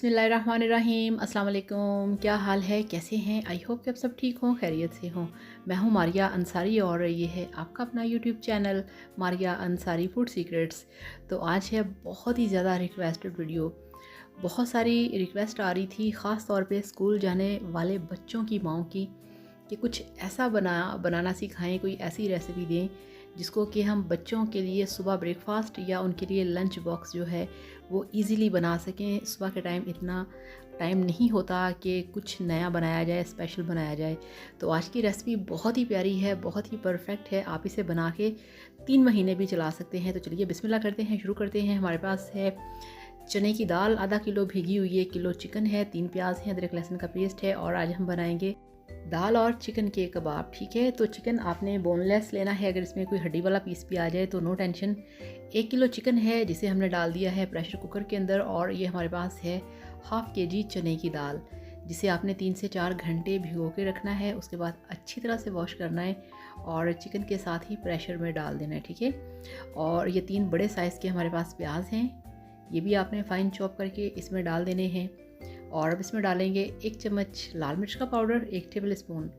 बिस्मिल्लाहिर्रहमानिर्रहीम। अस्सलाम वालेकुम। क्या हाल है, कैसे हैं? आई होप कि आप सब ठीक हों, खैरियत से हों। मैं हूं मारिया अंसारी और ये है आपका अपना YouTube channel Maria Ansari food secrets. तो आज है बहुत ही ज़्यादा रिक्वेस्टेड वीडियो। बहुत सारी रिक्वेस्ट आ रही थी, ख़ास तौर पे स्कूल जाने वाले बच्चों की माँओं की, कि कुछ ऐसा बनाना सिखाएं, कोई ऐसी रेसिपी दें जिसको कि हम बच्चों के लिए सुबह ब्रेकफास्ट या उनके लिए लंच बॉक्स जो है वो इजीली बना सकें। सुबह के टाइम इतना टाइम नहीं होता कि कुछ नया बनाया जाए, स्पेशल बनाया जाए। तो आज की रेसिपी बहुत ही प्यारी है, बहुत ही परफेक्ट है। आप इसे बना के 3 महीने भी चला सकते हैं। तो चलिए बिस्मिल्लाह करते हैं, शुरू करते हैं। हमारे पास है चने की दाल आधा किलो भिगी हुई है, किलो चिकन है, 3 प्याज हैं, अदरक लहसुन का पेस्ट है। और आज हम बनाएंगे दाल और चिकन के कबाब। ठीक है, तो चिकन आपने बोनलेस लेना है। अगर इसमें कोई हड्डी वाला पीस भी आ जाए तो नो टेंशन। 1 किलो चिकन है जिसे हमने डाल दिया है प्रेशर कुकर के अंदर। और ये हमारे पास है हाफ़ kg चने की दाल, जिसे आपने 3 से 4 घंटे भिगो के रखना है। उसके बाद अच्छी तरह से वॉश करना है और चिकन के साथ ही प्रेशर में डाल देना है। ठीक है, और ये 3 बड़े साइज़ के हमारे पास प्याज हैं, ये भी आपने फ़ाइन चॉप करके इसमें डाल देने हैं। और अब इसमें डालेंगे 1 चम्मच लाल मिर्च का पाउडर, 1 टेबल स्पून,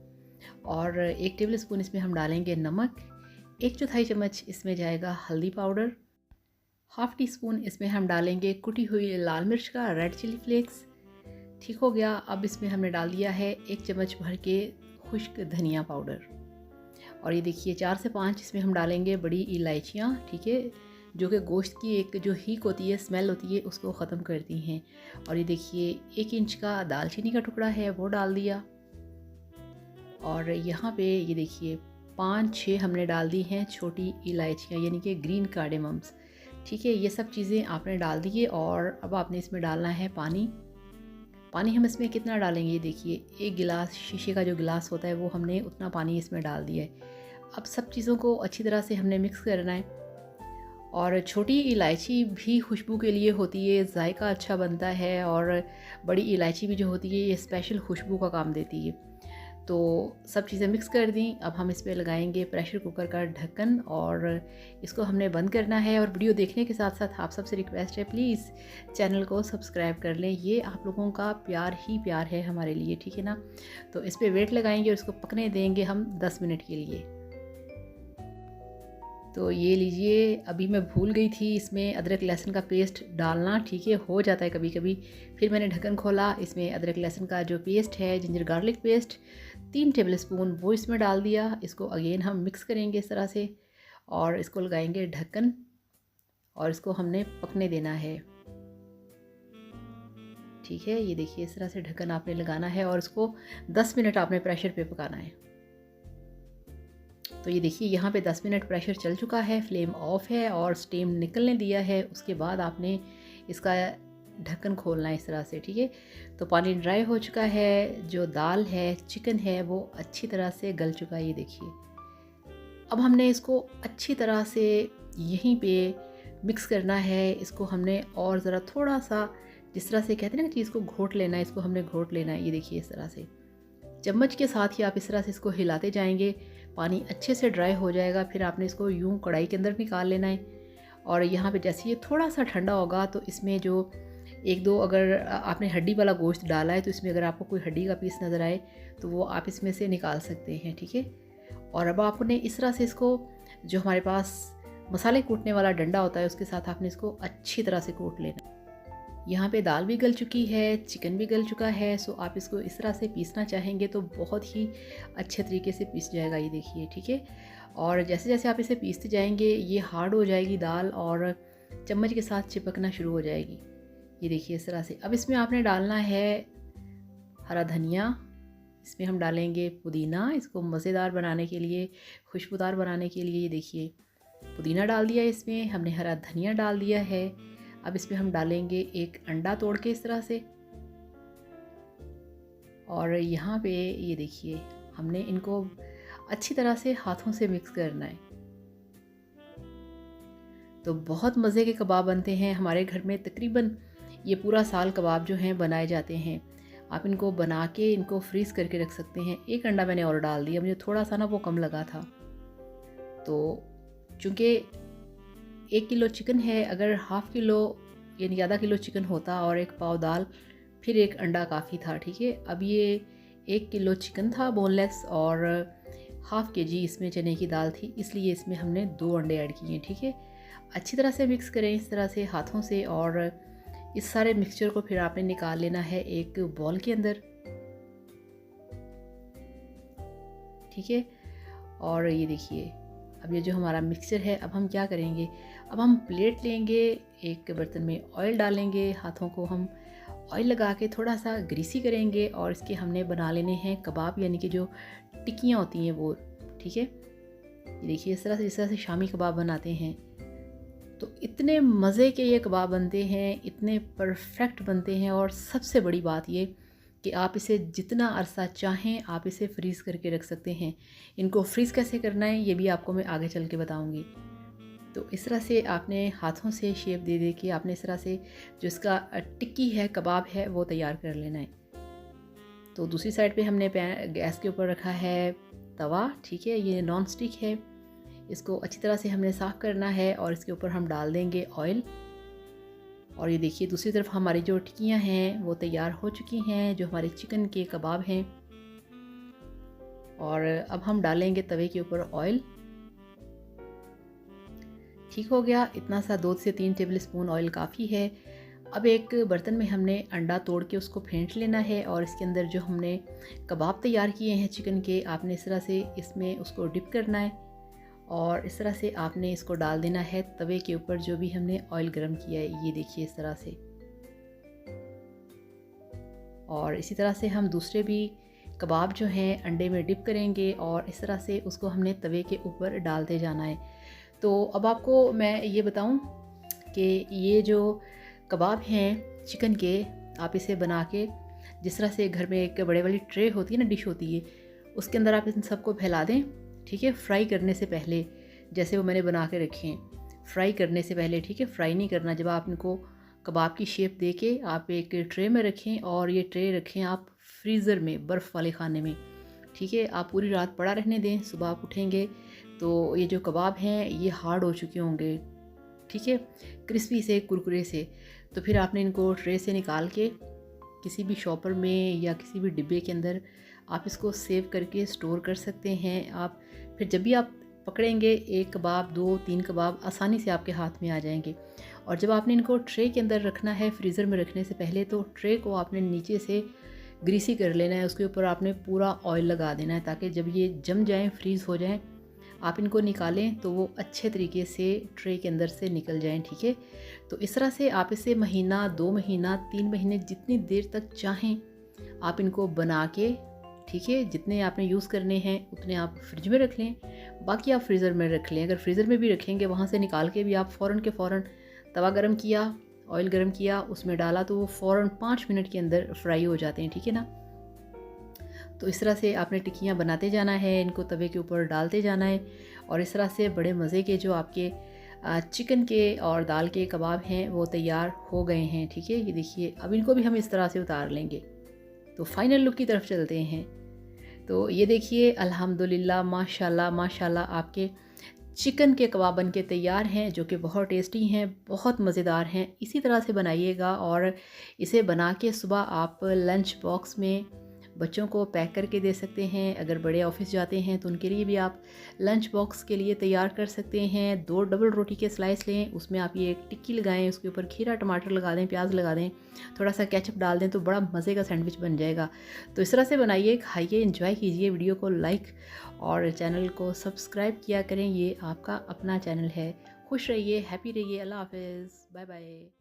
और 1 टेबल स्पून इसमें हम डालेंगे नमक, 1/4 चम्मच इसमें जाएगा हल्दी पाउडर, हाफ़ टी स्पून इसमें हम डालेंगे कुटी हुई लाल मिर्च का रेड चिली फ्लेक्स। ठीक हो गया। अब इसमें हमने डाल दिया है 1 चम्मच भर के खुश्क धनिया पाउडर। और ये देखिए 4 से 5 इसमें हम डालेंगे बड़ी इलायचियाँ। ठीक है, जो कि गोश्त की एक जो हीक होती है, स्मेल होती है, उसको ख़त्म करती हैं। और ये देखिए 1 इंच का दालचीनी का टुकड़ा है, वो डाल दिया। और यहाँ पे ये देखिए 5-6 हमने डाल दी हैं छोटी इलायचियाँ, यानी कि ग्रीन कार्डेमम्स। ठीक है, ये सब चीज़ें आपने डाल दी है। और अब आपने इसमें डालना है पानी। पानी हम इसमें कितना डालेंगे, ये देखिए 1 गिलास, शीशे का जो गिलास होता है वो हमने उतना पानी इसमें डाल दिया है। अब सब चीज़ों को अच्छी तरह से हमने मिक्स करना है। और छोटी इलायची भी खुशबू के लिए होती है, जायका अच्छा बनता है। और बड़ी इलायची भी जो होती है ये स्पेशल खुशबू का काम देती है। तो सब चीज़ें मिक्स कर दी। अब हम इस पे लगाएंगे प्रेशर कुकर का ढक्कन और इसको हमने बंद करना है। और वीडियो देखने के साथ साथ आप सबसे रिक्वेस्ट है, प्लीज़ चैनल को सब्सक्राइब कर लें। ये आप लोगों का प्यार ही प्यार है हमारे लिए, ठीक है ना। तो इस पर वेट लगाएंगे और इसको पकने देंगे हम 10 मिनट के लिए। तो ये लीजिए, अभी मैं भूल गई थी इसमें अदरक लहसुन का पेस्ट डालना। ठीक है, हो जाता है कभी कभी। फिर मैंने ढक्कन खोला, इसमें अदरक लहसुन का जो पेस्ट है, ginger garlic paste 3 table spoon, वो इसमें डाल दिया। इसको अगेन हम मिक्स करेंगे इस तरह से और इसको लगाएंगे ढक्कन और इसको हमने पकने देना है। ठीक है, ये देखिए इस तरह से ढक्कन आपने लगाना है और इसको 10 मिनट आपने प्रेशर पे पकाना है। तो ये देखिए यहाँ पे 10 मिनट प्रेशर चल चुका है, फ्लेम ऑफ है और स्टीम निकलने दिया है। उसके बाद आपने इसका ढक्कन खोलना है इस तरह से। ठीक है, तो पानी ड्राई हो चुका है, जो दाल है, चिकन है, वो अच्छी तरह से गल चुका है। ये देखिए अब हमने इसको अच्छी तरह से यहीं पे मिक्स करना है। इसको हमने और ज़रा थोड़ा सा, जिस तरह से कहते हैं ना चीज़ को घोट लेना है, इसको हमने घोट लेना है। ये देखिए इस तरह से चम्मच के साथ ही आप इस तरह से इसको हिलाते जाएंगे, पानी अच्छे से ड्राई हो जाएगा। फिर आपने इसको यूं कढ़ाई के अंदर निकाल लेना है। और यहाँ पे जैसे ये थोड़ा सा ठंडा होगा तो इसमें जो 1-2 अगर आपने हड्डी वाला गोश्त डाला है तो इसमें अगर आपको कोई हड्डी का पीस नज़र आए तो वो आप इसमें से निकाल सकते हैं। ठीक है, और अब आपने इस तरह से इसको, जो हमारे पास मसाले कूटने वाला डंडा होता है, उसके साथ आपने इसको अच्छी तरह से कूट लेना। यहाँ पे दाल भी गल चुकी है, चिकन भी गल चुका है। सो आप इसको इस तरह से पीसना चाहेंगे तो बहुत ही अच्छे तरीके से पीस जाएगा। ये देखिए, ठीक है। और जैसे जैसे आप इसे पीसते जाएंगे ये हार्ड हो जाएगी दाल और चम्मच के साथ चिपकना शुरू हो जाएगी। ये देखिए इस तरह से। अब इसमें आपने डालना है हरा धनिया, इसमें हम डालेंगे पुदीना, इसको मज़ेदार बनाने के लिए, खुशबूदार बनाने के लिए। ये देखिए पुदीना डाल दिया इसमें, हमने हरा धनिया डाल दिया है। अब इसमें हम डालेंगे 1 अंडा तोड़ के इस तरह से। और यहाँ पे ये देखिए हमने इनको अच्छी तरह से हाथों से मिक्स करना है। तो बहुत मज़े के कबाब बनते हैं हमारे घर में। तकरीबन ये पूरा साल कबाब जो हैं बनाए जाते हैं। आप इनको बना के इनको फ्रीज़ करके रख सकते हैं। 1 अंडा मैंने और डाल दिया, मुझे थोड़ा सा ना वो कम लगा था। तो चूँकि 1 किलो चिकन है, अगर हाफ़ किलो यानी आधा किलो चिकन होता और 1 पाव दाल फिर एक अंडा काफ़ी था, ठीक है। अब ये 1 किलो चिकन था बोनलेस और हाफ़ केजी इसमें चने की दाल थी, इसलिए इसमें हमने 2 अंडे ऐड किए, ठीक है। अच्छी तरह से मिक्स करें इस तरह से हाथों से, और इस सारे मिक्सचर को फिर आपने निकाल लेना है एक बॉल के अंदर, ठीक है। और ये देखिए, अब ये जो हमारा मिक्सचर है, अब हम क्या करेंगे, अब हम प्लेट लेंगे, एक बर्तन में ऑयल डालेंगे, हाथों को हम ऑयल लगा के थोड़ा सा ग्रीसी करेंगे, और इसके हमने बना लेने हैं कबाब, यानी कि जो टिक्कियाँ होती हैं वो, ठीक है। ये देखिए इस तरह से, जिस तरह से शामी कबाब बनाते हैं, तो इतने मज़े के ये कबाब बनते हैं, इतने परफेक्ट बनते हैं। और सबसे बड़ी बात ये कि आप इसे जितना अरसा चाहें आप इसे फ्रीज़ करके रख सकते हैं। इनको फ्रीज़ कैसे करना है ये भी आपको मैं आगे चल के बताऊंगी। तो इस तरह से आपने हाथों से शेप दे दे के आपने इस तरह से जो इसका टिक्की है, कबाब है, वो तैयार कर लेना है। तो दूसरी साइड पे हमने गैस के ऊपर रखा है तवा, ठीक है। ये नॉन स्टिक है, इसको अच्छी तरह से हमने साफ़ करना है, और इसके ऊपर हम डाल देंगे ऑयल। और ये देखिए दूसरी तरफ हमारी जो टिक्कियाँ हैं वो तैयार हो चुकी हैं, जो हमारे चिकन के कबाब हैं। और अब हम डालेंगे तवे के ऊपर ऑयल। ठीक हो गया, इतना सा 2 से 3 टेबल स्पून ऑयल काफ़ी है। अब एक बर्तन में हमने अंडा तोड़ के उसको फेंट लेना है, और इसके अंदर जो हमने कबाब तैयार किए हैं चिकन के, आपने इस तरह से इसमें उसको डिप करना है, और इस तरह से आपने इसको डाल देना है तवे के ऊपर जो भी हमने ऑयल गरम किया है। ये देखिए इस तरह से। और इसी तरह से हम दूसरे भी कबाब जो हैं अंडे में डिप करेंगे, और इस तरह से उसको हमने तवे के ऊपर डालते जाना है। तो अब आपको मैं ये बताऊं कि ये जो कबाब हैं चिकन के, आप इसे बना के जिस तरह से घर में एक बड़े वाली ट्रे होती है ना, डिश होती है, उसके अंदर आप इन सबको फैला दें, ठीक है। फ्राई करने से पहले, जैसे वो मैंने बना के रखे हैं, फ्राई करने से पहले, ठीक है। फ्राई नहीं करना, जब आप इनको कबाब की शेप दे के आप एक ट्रे में रखें, और ये ट्रे रखें आप फ्रीज़र में, बर्फ़ वाले खाने में, ठीक है। आप पूरी रात पड़ा रहने दें, सुबह आप उठेंगे तो ये जो कबाब हैं ये हार्ड हो चुके होंगे, ठीक है, क्रिस्पी से, कुरकुरे से। तो फिर आपने इनको ट्रे से निकाल के किसी भी शॉपर में या किसी भी डिब्बे के अंदर आप इसको सेव करके स्टोर कर सकते हैं। आप फिर जब भी आप पकड़ेंगे, 1 कबाब, 2, 3 कबाब आसानी से आपके हाथ में आ जाएंगे। और जब आपने इनको ट्रे के अंदर रखना है फ्रीज़र में रखने से पहले, तो ट्रे को आपने नीचे से ग्रीसी कर लेना है, उसके ऊपर आपने पूरा ऑयल लगा देना है, ताकि जब ये जम जाएँ, फ्रीज़ हो जाएँ, आप इनको निकालें तो वो अच्छे तरीके से ट्रे के अंदर से निकल जाएं, ठीक है। तो इस तरह से आप इसे महीना, 2 महीना, 3 महीने, जितनी देर तक चाहें आप इनको बना के, ठीक है, जितने आपने यूज़ करने हैं उतने आप फ्रिज में रख लें, बाकी आप फ्रीज़र में रख लें। अगर फ्रीज़र में भी रखेंगे, वहाँ से निकाल के भी आप फ़ौरन के फ़ौरन तवा गरम किया, ऑयल गरम किया, उसमें डाला, तो वो फ़ौरन 5 मिनट के अंदर फ्राई हो जाते हैं, ठीक है ना। तो इस तरह से आपने टिक्कियाँ बनाते जाना है, इनको तवे के ऊपर डालते जाना है, और इस तरह से बड़े मज़े के जो आपके चिकन के और दाल के कबाब हैं वो तैयार हो गए हैं, ठीक है। ये देखिए, अब इनको भी हम इस तरह से उतार लेंगे। तो फाइनल लुक की तरफ चलते हैं। तो ये देखिए, अल्हम्दुलिल्लाह, माशाल्लाह माशाल्लाह, आपके चिकन के कबाब बन के तैयार हैं, जो कि बहुत टेस्टी हैं, बहुत मज़ेदार हैं। इसी तरह से बनाइएगा, और इसे बना के सुबह आप लंच बॉक्स में बच्चों को पैक करके दे सकते हैं। अगर बड़े ऑफिस जाते हैं तो उनके लिए भी आप लंच बॉक्स के लिए तैयार कर सकते हैं। 2 डबल रोटी के स्लाइस लें, उसमें आप ये एक टिक्की लगाएं, उसके ऊपर खीरा टमाटर लगा दें, प्याज लगा दें, थोड़ा सा केचप डाल दें, तो बड़ा मज़े का सैंडविच बन जाएगा। तो इस तरह से बनाइए, खाइए, एंजॉय कीजिए। वीडियो को लाइक और चैनल को सब्सक्राइब किया करें, ये आपका अपना चैनल है। खुश रहिए, हैप्पी रहिए। अल्लाह हाफिज़, बाय बाय।